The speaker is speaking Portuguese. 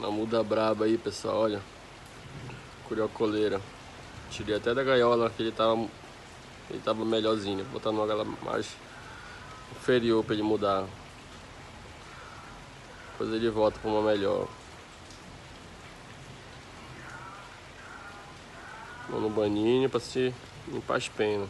Uma muda braba aí, pessoal, olha. Curiocoleira. Tirei até da gaiola que ele tava melhorzinho. Vou botar numa gaiola mais inferior pra ele mudar. Depois ele volta pra uma melhor. Vou no baninho pra se limpar as penas.